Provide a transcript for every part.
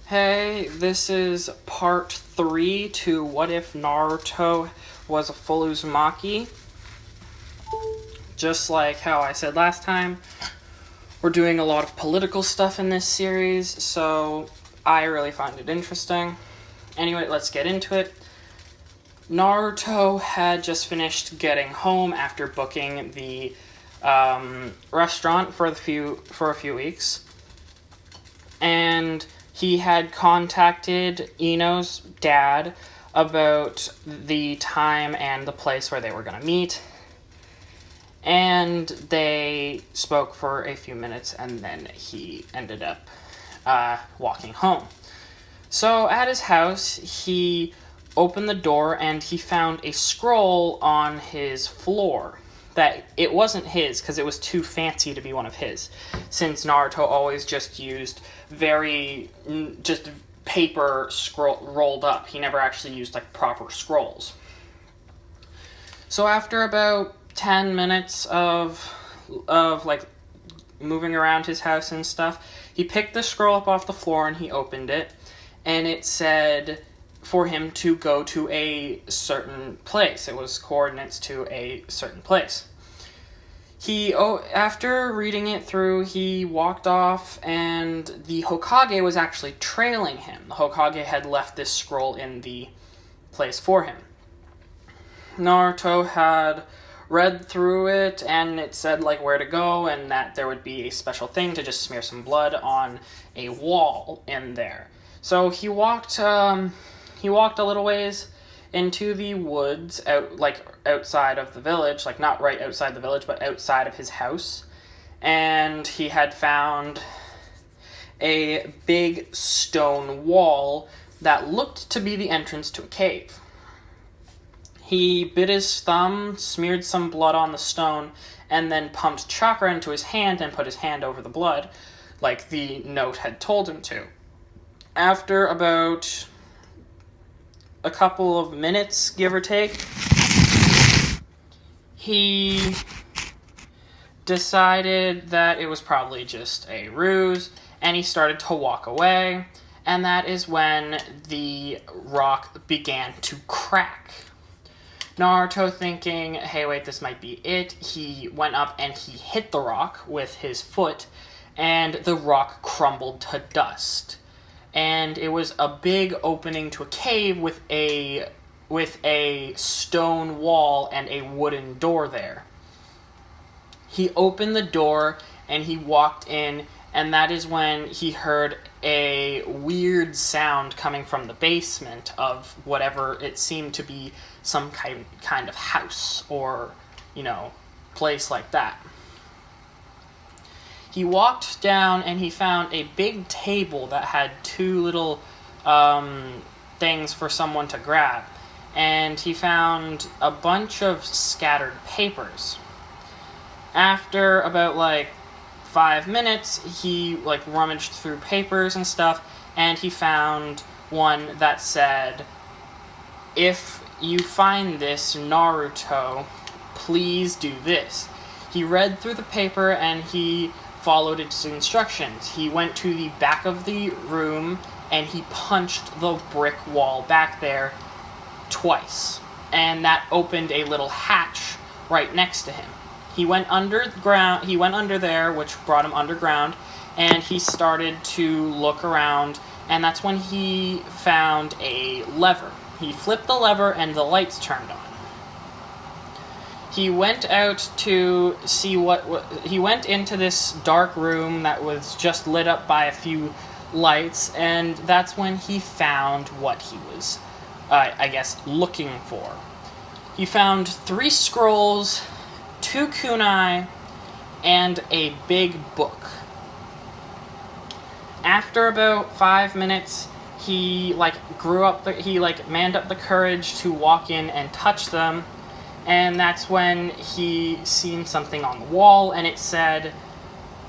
Hey, this is part 3 to What If Naruto Was a Full Uzumaki. Just like how I said last time, we're doing a lot of political stuff in this series, so I really find it interesting. Anyway, let's get into it. Naruto had just finished getting home after booking the restaurant for a few weeks, and he had contacted Ino's dad about the time and the place where they were going to meet. And they spoke for a few minutes, and then he ended up walking home. So at his house, he opened the door and he found a scroll on his floor that it wasn't his because it was too fancy to be one of his, since Naruto always just used just paper scroll rolled up. He never actually used like proper scrolls. So after about 10 minutes of like moving around his house and stuff, he picked the scroll up off the floor and he opened it, and it said for him to go to a certain place. It was coordinates to a certain place. After reading it through, he walked off, and the Hokage was actually trailing him. The Hokage had left this scroll in the place for him. Naruto had read through it, and it said like where to go, and that there would be a special thing to just smear some blood on a wall in there. So he walked a little ways into the woods, outside of the village, like not right outside the village, but outside of his house. And he had found a big stone wall that looked to be the entrance to a cave. He bit his thumb, smeared some blood on the stone, and then pumped chakra into his hand and put his hand over the blood, like the note had told him to. After about a couple of minutes, give or take, he decided that it was probably just a ruse, and he started to walk away, and that is when the rock began to crack. Naruto, thinking, hey, wait, this might be it, he went up and he hit the rock with his foot, and the rock crumbled to dust. And it was a big opening to a cave with a stone wall and a wooden door there. He opened the door and he walked in, and that is when he heard a weird sound coming from the basement of whatever it seemed to be, some kind of house or, place like that. He walked down and he found a big table that had two little things for someone to grab. And he found a bunch of scattered papers. After about 5 minutes, he rummaged through papers and stuff, and he found one that said, "If you find this, Naruto, please do this." He read through the paper and he followed its instructions. He went to the back of the room and he punched the brick wall back there twice, and that opened a little hatch right next to him. He went underground. He went under there, which brought him underground, and he started to look around, and that's when he found a lever. He flipped the lever and the lights turned on. He went out to see he went into this dark room that was just lit up by a few lights, and that's when he found what he was, looking for. He found 3 scrolls, 2 kunai, and a big book. After about 5 minutes, he manned up the courage to walk in and touch them, and that's when he seen something on the wall, and it said,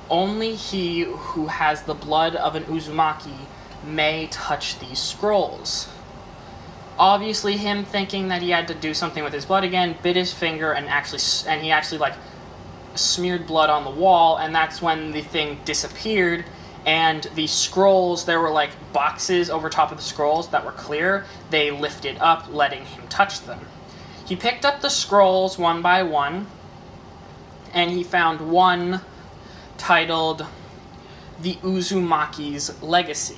"Only he who has the blood of an uzumaki may touch these scrolls." Obviously, him thinking that he had to do something with his blood again, bit his finger and he actually smeared blood on the wall, and that's when the thing disappeared, and the scrolls, there were like boxes over top of the scrolls that were clear. They lifted up, letting him touch them. He picked up the scrolls one by one, and he found one titled The Uzumaki's Legacy.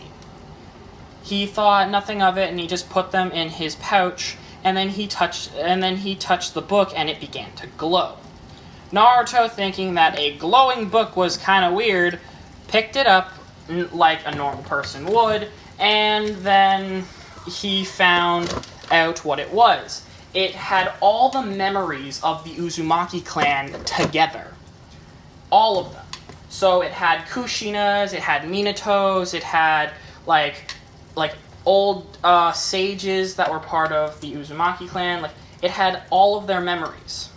He thought nothing of it, and he just put them in his pouch, and then he touched the book, and it began to glow. Naruto, thinking that a glowing book was kind of weird, picked it up like a normal person would, and then he found out what it was. It had all the memories of the Uzumaki clan together. All of them. So it had Kushinas, it had Minatos, it had like old sages that were part of the Uzumaki clan. Like, it had all of their memories.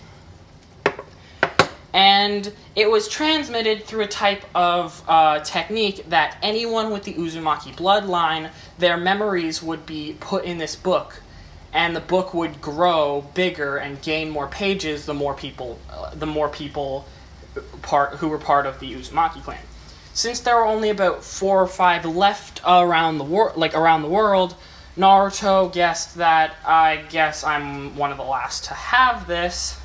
And it was transmitted through a type of technique that anyone with the Uzumaki bloodline, their memories would be put in this book, and the book would grow bigger and gain more pages the more people who were part of the Uzumaki clan. Since there were only about 4 or 5 left around the world, Naruto guessed that, I guess I'm one of the last to have this.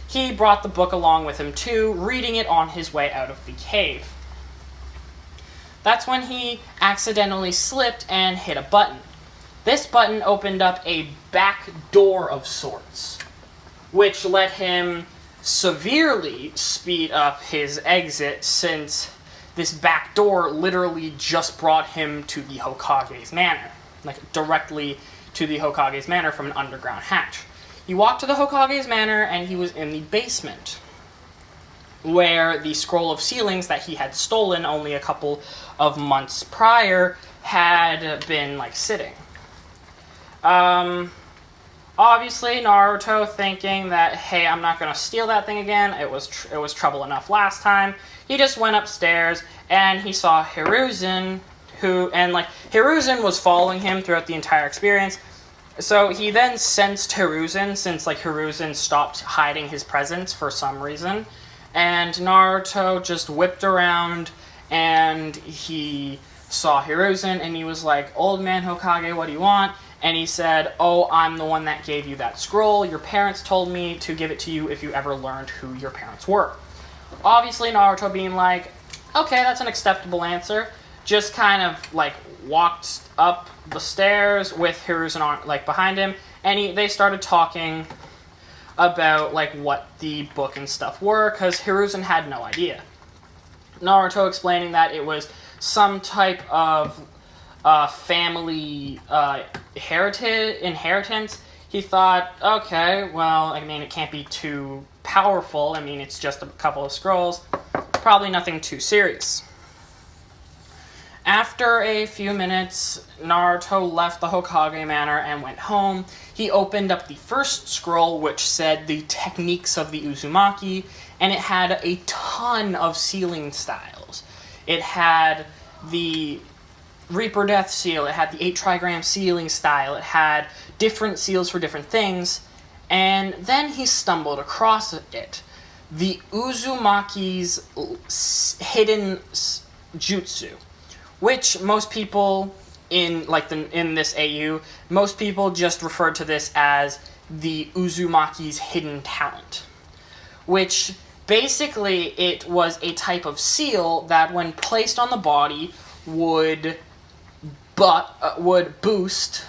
He brought the book along with him too, reading it on his way out of the cave. That's when he accidentally slipped and hit a button. This button opened up a back door of sorts, which let him severely speed up his exit, since this back door literally just brought him to the Hokage's manor, like directly to the Hokage's manor from an underground hatch. He walked to the Hokage's manor, and he was in the basement, where the scroll of sealings that he had stolen only a couple of months prior had been sitting. Obviously, Naruto, thinking that, hey, I'm not going to steal that thing again, it was trouble enough last time, he just went upstairs, and he saw Hiruzen, Hiruzen was following him throughout the entire experience. So he then sensed Hiruzen, since Hiruzen stopped hiding his presence for some reason, and Naruto just whipped around, and he saw Hiruzen, and he was like, "Old man Hokage, what do you want?" And he said, "Oh, I'm the one that gave you that scroll. Your parents told me to give it to you if you ever learned who your parents were." Obviously, Naruto being like, okay, that's an acceptable answer, just kind of walked up the stairs with Hiruzen behind him, and they started talking about what the book and stuff were, because Hiruzen had no idea. Naruto explaining that it was some type of family inheritance. He thought, okay, well, it can't be too powerful. It's just a couple of scrolls. Probably nothing too serious. After a few minutes, Naruto left the Hokage Manor and went home. He opened up the first scroll, which said the techniques of the Uzumaki, and it had a ton of sealing styles. It had the Reaper Death seal, it had the 8 trigram sealing style, it had different seals for different things, and then he stumbled across it. The Uzumaki's hidden jutsu, which most people in this AU, most people just referred to this as the Uzumaki's hidden talent, which basically it was a type of seal that when placed on the body would boost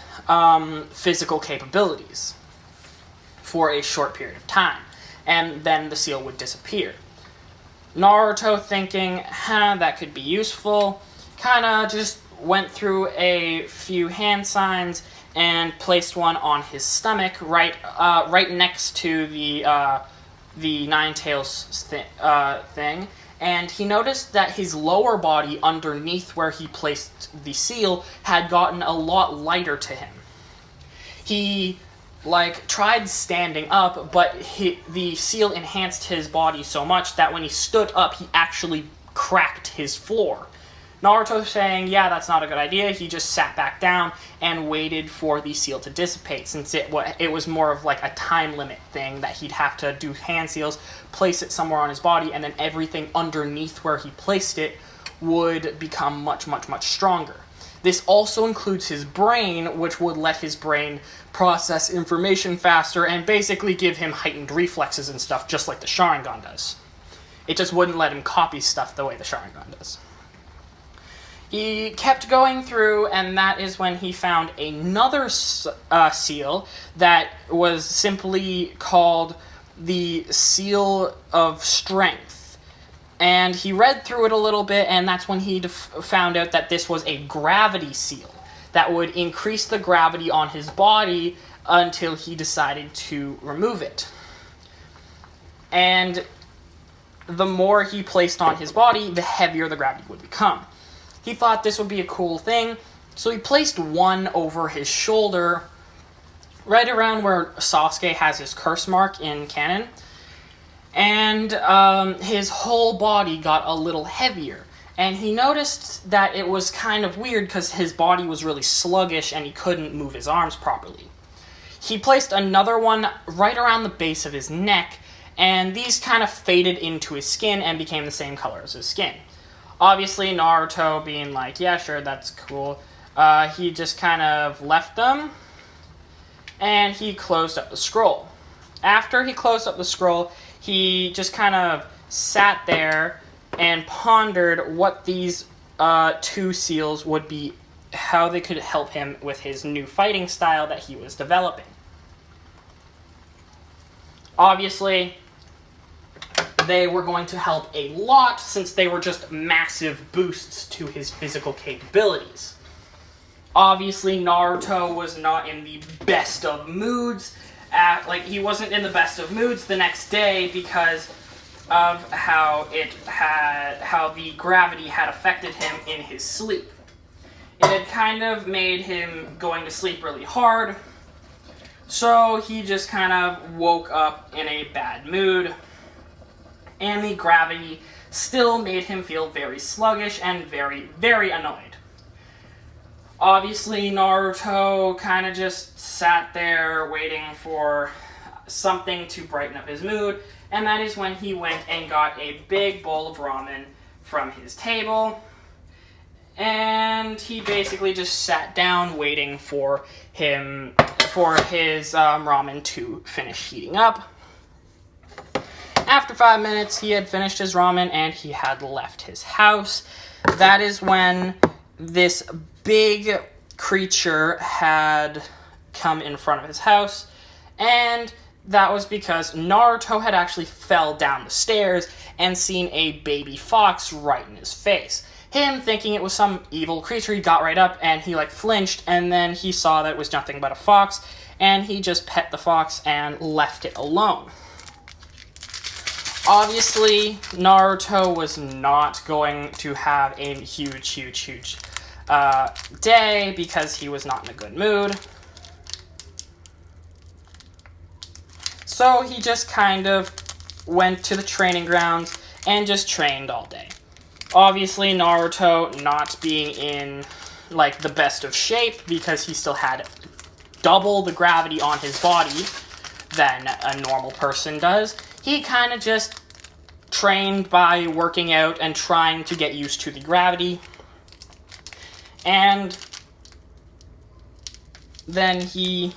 physical capabilities for a short period of time, and then the seal would disappear. Naruto, thinking, that could be useful, kind of just went through a few hand signs and placed one on his stomach, right next to the Nine Tails thing, and he noticed that his lower body underneath where he placed the seal had gotten a lot lighter to him. He tried standing up, but the seal enhanced his body so much that when he stood up, he actually cracked his floor. Naruto saying, yeah, that's not a good idea. He just sat back down and waited for the seal to dissipate, since it was more of a time limit thing that he'd have to do hand seals, place it somewhere on his body, and then everything underneath where he placed it would become much, much, much stronger. This also includes his brain, which would let his brain process information faster and basically give him heightened reflexes and stuff, just like the Sharingan does. It just wouldn't let him copy stuff the way the Sharingan does. He kept going through, and that is when he found another seal that was simply called the Seal of Strength. And he read through it a little bit, and that's when he found out that this was a gravity seal that would increase the gravity on his body until he decided to remove it. And the more he placed on his body, the heavier the gravity would become. He thought this would be a cool thing, so he placed one over his shoulder, right around where Sasuke has his curse mark in canon, and his whole body got a little heavier. And he noticed that it was kind of weird because his body was really sluggish and he couldn't move his arms properly. He placed another one right around the base of his neck, and these kind of faded into his skin and became the same color as his skin. Obviously, Naruto being like, yeah, sure, that's cool, he just kind of left them, and he closed up the scroll. After he closed up the scroll, he just kind of sat there and pondered what these two seals would be, how they could help him with his new fighting style that he was developing. Obviously, they were going to help a lot since they were just massive boosts to his physical capabilities. Obviously, Naruto was not in the best of moods. He wasn't in the best of moods the next day because of how the gravity had affected him in his sleep. It had kind of made him going to sleep really hard, so he just kind of woke up in a bad mood, and the gravity still made him feel very sluggish and very, very annoyed. Obviously, Naruto kind of just sat there waiting for something to brighten up his mood, and that is when he went and got a big bowl of ramen from his table, and he basically just sat down waiting for his ramen to finish heating up. After 5 minutes, he had finished his ramen and he had left his house. That is when this big creature had come in front of his house, and that was because Naruto had actually fell down the stairs and seen a baby fox right in his face. Him thinking it was some evil creature, he got right up and he flinched, and then he saw that it was nothing but a fox, and he just pet the fox and left it alone. Obviously, Naruto was not going to have a huge day because he was not in a good mood. So he just kind of went to the training grounds and just trained all day. Obviously, Naruto not being in the best of shape because he still had double the gravity on his body than a normal person does. He kind of just trained by working out and trying to get used to the gravity. And then he,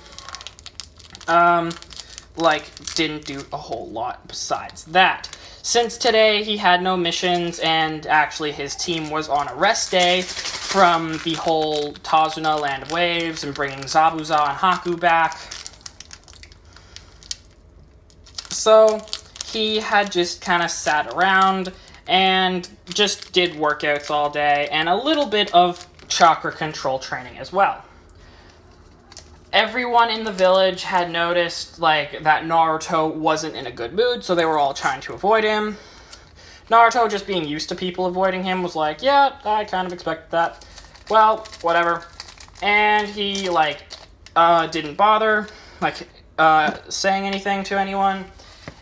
didn't do a whole lot besides that. Since today he had no missions, and actually his team was on a rest day from the whole Tazuna Land of Waves and bringing Zabuza and Haku back. So he had just kind of sat around and just did workouts all day and a little bit of chakra control training as well. Everyone in the village had noticed that Naruto wasn't in a good mood, so they were all trying to avoid him. Naruto, just being used to people avoiding him, was like, yeah, I kind of expected that. Well, whatever. And he didn't bother saying anything to anyone.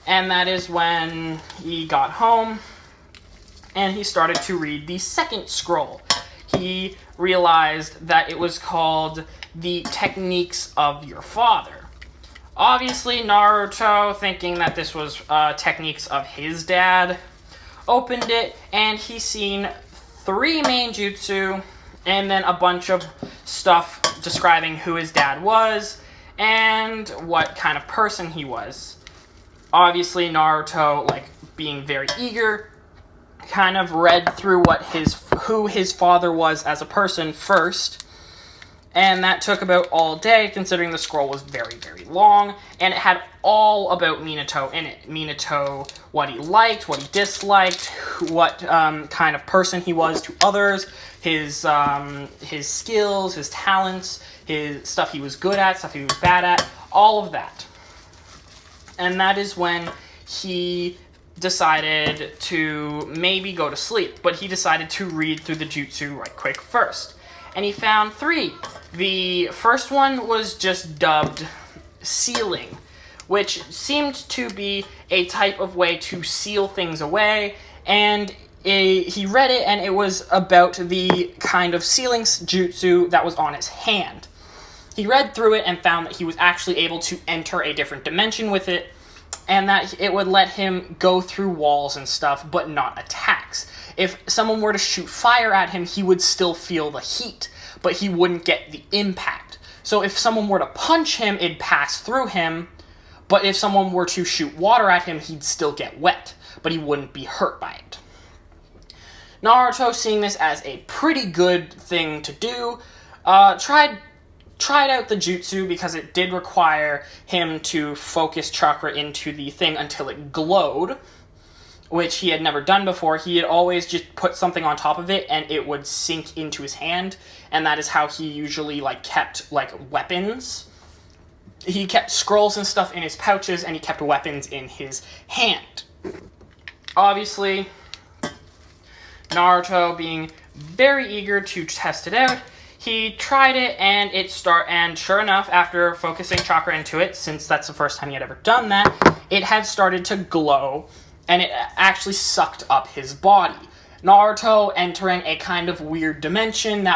And that is when he got home and he started to read the second scroll. He realized that it was called The Techniques of Your Father. Obviously, Naruto, thinking that this was techniques of his dad, opened it, and he seen 3 main jutsu, and then a bunch of stuff describing who his dad was and what kind of person he was. Obviously, Naruto, like, being very eager, kind of read through who his father was as a person first, and that took about all day, considering the scroll was very, very long, and it had all about Minato in it. Minato, what he liked, what he disliked, what kind of person he was to others, his skills, his talents, his stuff he was good at, stuff he was bad at, all of that. And that is when he decided to maybe go to sleep, but he decided to read through the jutsu right quick first. And he found 3. The first one was just dubbed sealing, which seemed to be a type of way to seal things away, and he read it, and it was about the kind of sealing jutsu that was on his hand. He read through it and found that he was actually able to enter a different dimension with it, and that it would let him go through walls and stuff, but not attacks. If someone were to shoot fire at him, he would still feel the heat, but he wouldn't get the impact. So if someone were to punch him, it'd pass through him, but if someone were to shoot water at him, he'd still get wet, but he wouldn't be hurt by it. Naruto, seeing this as a pretty good thing to do, tried out the jutsu because it did require him to focus chakra into the thing until it glowed, which he had never done before. He had always just put something on top of it and it would sink into his hand, and that is how he usually kept weapons. He kept scrolls and stuff in his pouches, and he kept weapons in his hand. Obviously, Naruto, being very eager to test it out, he tried it, and sure enough, after focusing chakra into it, since that's the first time he had ever done that, it had started to glow, and it actually sucked up his body. Naruto entering a kind of weird dimension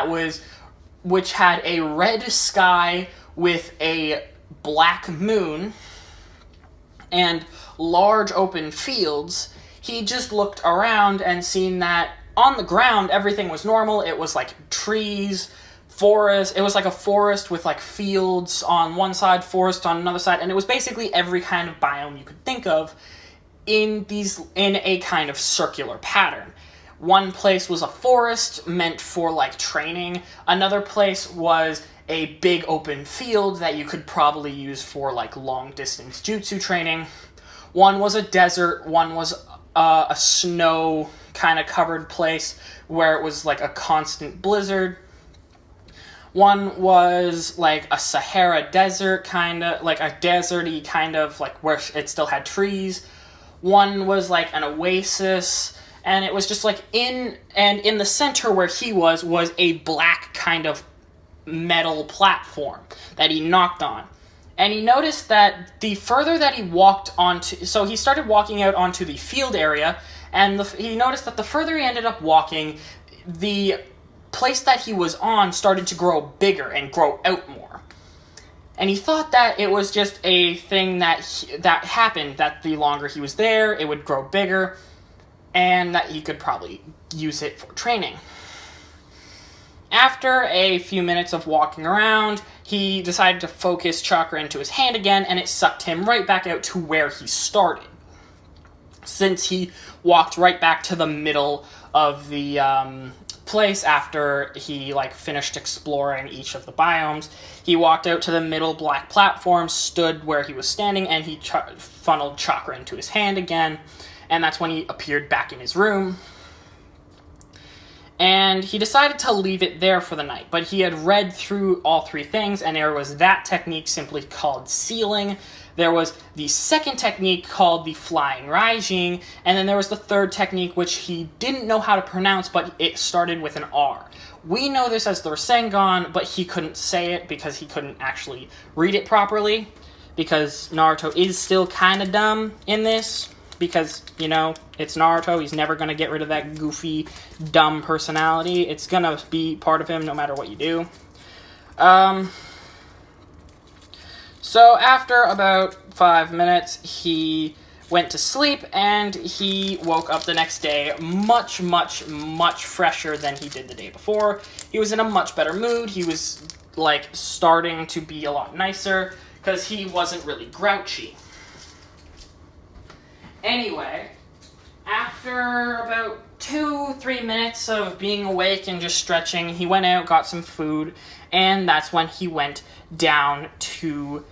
which had a red sky with a black moon and large open fields. He just looked around and seen that on the ground everything was normal. It was like trees, forest. It was like a forest with fields on one side, forest on another side, and it was basically every kind of biome you could think of in a kind of circular pattern. One place was a forest meant for training. Another place was a big open field that you could probably use for long distance jutsu training. One was a desert. One was a snow kind of covered place where it was a constant blizzard. One was a Sahara desert, kind of a deserty kind of where it still had trees. One was an oasis, and it was just in the center where he was a black kind of metal platform that he knocked on. And he noticed that the further that he walked onto, so he started walking out onto the field area, and he noticed that the further he ended up walking, the place that he was on started to grow bigger and grow out more. And he thought that it was just a thing that happened, that the longer he was there, it would grow bigger, and that he could probably use it for training. After a few minutes of walking around, he decided to focus chakra into his hand again, and it sucked him right back out to where he started. Since he walked right back to the middle of the place after he finished exploring each of the biomes, he walked out to the middle black platform, stood where he was standing, and he funneled chakra into his hand again, and that's when he appeared back in his room. And he decided to leave it there for the night, but he had read through all 3 things, and there was that technique simply called sealing. There was the second technique called the flying rising, and then there was the third technique which he didn't know how to pronounce, but it started with an R. We know this as the Rasengan, but he couldn't say it because he couldn't actually read it properly, because Naruto is still kind of dumb in this. Because, it's Naruto. He's never going to get rid of that goofy, dumb personality. It's going to be part of him no matter what you do. So after about 5 minutes, he went to sleep, and he woke up the next day much, much, much fresher than he did the day before. He was in a much better mood. He was, like, starting to be a lot nicer, because he wasn't really grouchy. Anyway, after about 2-3 minutes of being awake and just stretching, he went out, got some food, and that's when he went down to,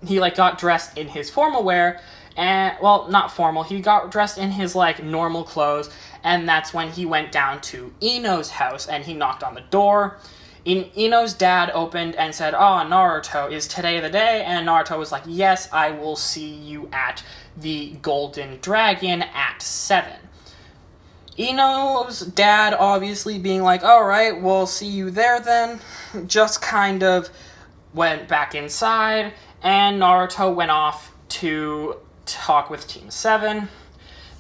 he, like, got dressed in his formal wear, and, well, not formal, he got dressed in his, like, normal clothes, and that's when he went down to Ino's house, and he knocked on the door. Ino's dad opened and said, "Oh, Naruto, is today the day?" And Naruto was like, "Yes, I will see you at the Golden Dragon at 7. Ino's dad obviously being like, "Alright, we'll see you there then," just kind of went back inside, and Naruto went off to talk with Team 7.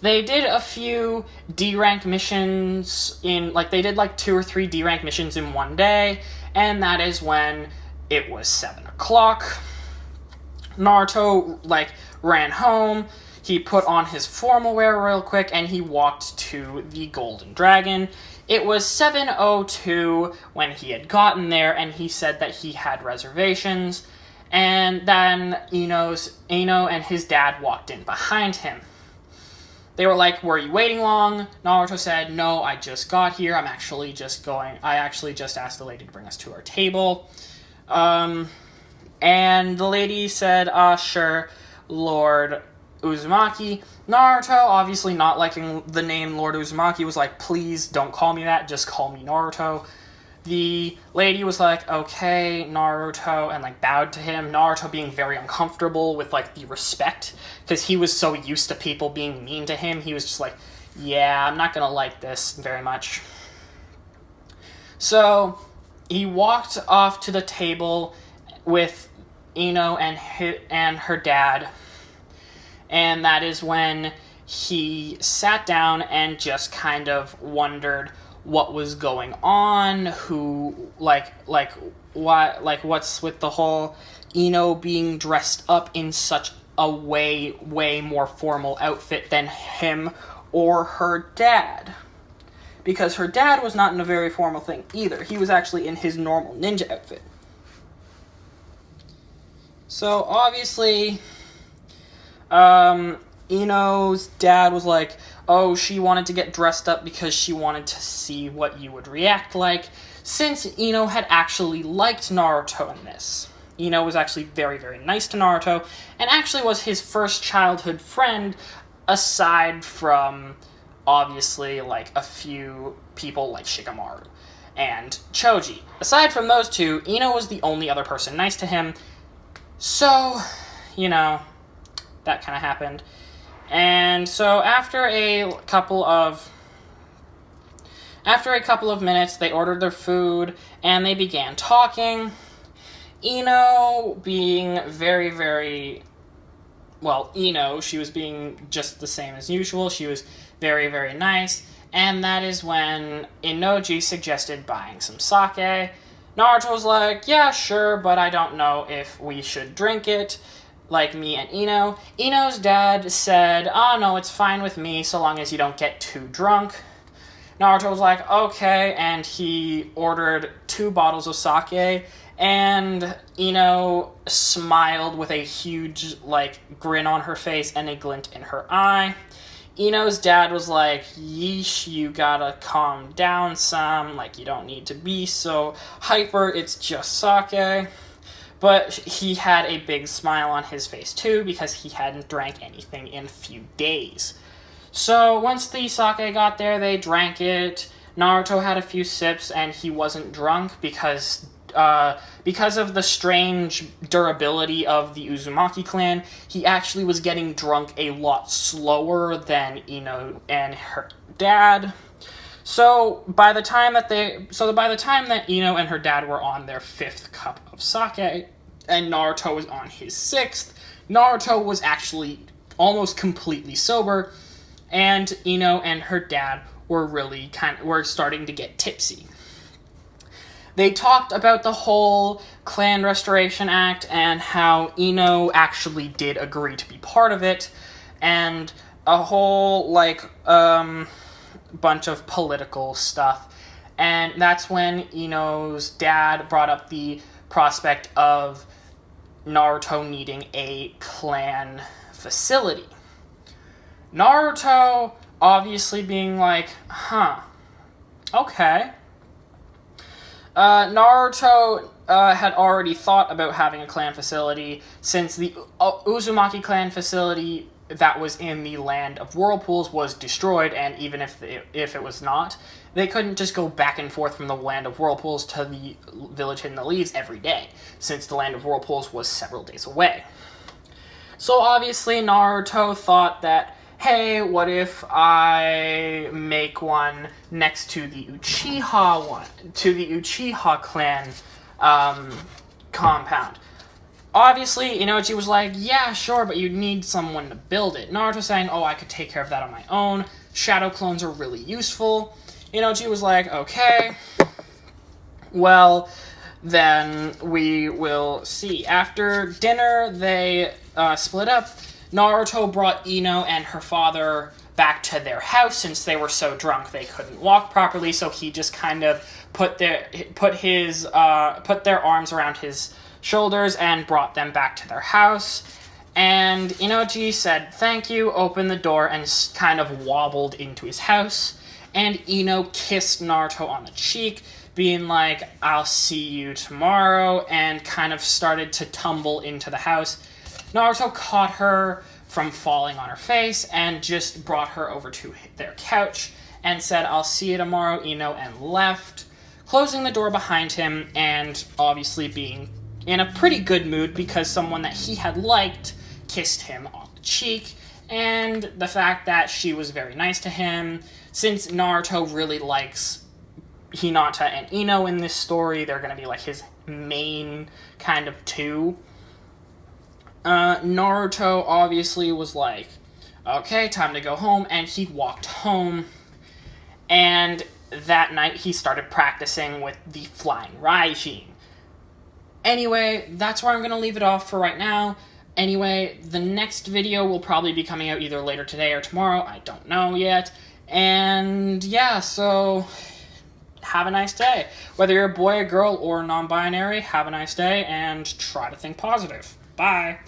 They did a few D-rank missions they did like 2 or 3 D-rank missions in one day, and that is when it was 7 o'clock. Naruto, like, ran home, he put on his formal wear real quick, and he walked to the Golden Dragon. It was 7:02 when he had gotten there, and he said that he had reservations, and then Ino and his dad walked in behind him. They were like, "Were you waiting long?" Naruto said, "No, I just got here. I actually just asked the lady to bring us to our table." And the lady said, "Sure, Lord Uzumaki." Naruto, obviously not liking the name Lord Uzumaki, was like, "Please don't call me that, just call me Naruto." The lady was like, "Okay, Naruto," and, like, bowed to him. Naruto being very uncomfortable with, like, the respect, because he was so used to people being mean to him. He was just like, "Yeah, I'm not gonna like this very much." So, he walked off to the table with Ino and her dad, and that is when he sat down and just kind of wondered what was going on, what's with the whole Ino being dressed up in such a way more formal outfit than him or her dad. Because her dad was not in a very formal thing either. He was actually in his normal ninja outfit. So, obviously, Ino's dad was like, "Oh, she wanted to get dressed up because she wanted to see what you would react like," since Ino had actually liked Naruto in this. Ino was actually very, very nice to Naruto, and actually was his first childhood friend, aside from, obviously, like, a few people like Shikamaru and Choji. Aside from those two, Ino was the only other person nice to him, so, that kind of happened. And so after a couple of minutes, they ordered their food, and they began talking. Ino being very, very... Well, she was being just the same as usual. She was very, very nice. And that is when Inoji suggested buying some sake. Naruto was like, "Yeah, sure, but I don't know if we should drink it. Like me and Ino." Ino's dad said, "Oh, no, it's fine with me so long as you don't get too drunk." Naruto was like, "Okay," and he ordered 2 bottles of sake, and Ino smiled with a huge, like, grin on her face and a glint in her eye. Ino's dad was like, "Yeesh, you gotta calm down some, like, you don't need to be so hyper, it's just sake." But he had a big smile on his face, too, because he hadn't drank anything in a few days. So, once the sake got there, they drank it. Naruto had a few sips, and he wasn't drunk because of the strange durability of the Uzumaki clan. He actually was getting drunk a lot slower than Ino and her dad. So by the time that Ino and her dad were on their 5th cup of sake, and Naruto was on his 6th, Naruto was actually almost completely sober, and Ino and her dad were starting to get tipsy. They talked about the whole Clan Restoration Act and how Ino actually did agree to be part of it, and a whole, bunch of political stuff. And that's when Ino's dad brought up the prospect of Naruto needing a clan facility. Naruto obviously being like, okay. Naruto had already thought about having a clan facility since the Uzumaki clan facility that was in the Land of Whirlpools was destroyed, and even if it was not, they couldn't just go back and forth from the Land of Whirlpools to the Village Hidden in the Leaves every day, since the Land of Whirlpools was several days away. So obviously Naruto thought that, hey, what if I make one next to the Uchiha clan compound? Obviously, Inoji was like, yeah, sure, but you need someone to build it. Naruto saying, oh, I could take care of that on my own. Shadow clones are really useful. Inoji was like, okay, well, then we will see. After dinner, they split up. Naruto brought Ino and her father back to their house since they were so drunk they couldn't walk properly, so he just kind of put their arms around his shoulders and brought them back to their house. And Inoji said thank you, opened the door, and kind of wobbled into his house. And Ino kissed Naruto on the cheek, being like, I'll see you tomorrow, and kind of started to tumble into the house. Naruto caught her from falling on her face and just brought her over to their couch and said, I'll see you tomorrow, Ino, and left, closing the door behind him and obviously being in a pretty good mood because someone that he had liked kissed him on the cheek, and the fact that she was very nice to him. Since Naruto really likes Hinata and Ino in this story, they're going to be like his main kind of two. Naruto obviously was like, okay, time to go home, and he walked home, and that night he started practicing with the Flying Raijin. Anyway, that's where I'm going to leave it off for right now. Anyway, the next video will probably be coming out either later today or tomorrow, I don't know yet, and yeah, so have a nice day. Whether you're a boy, a girl, or non-binary, have a nice day, and try to think positive. Bye!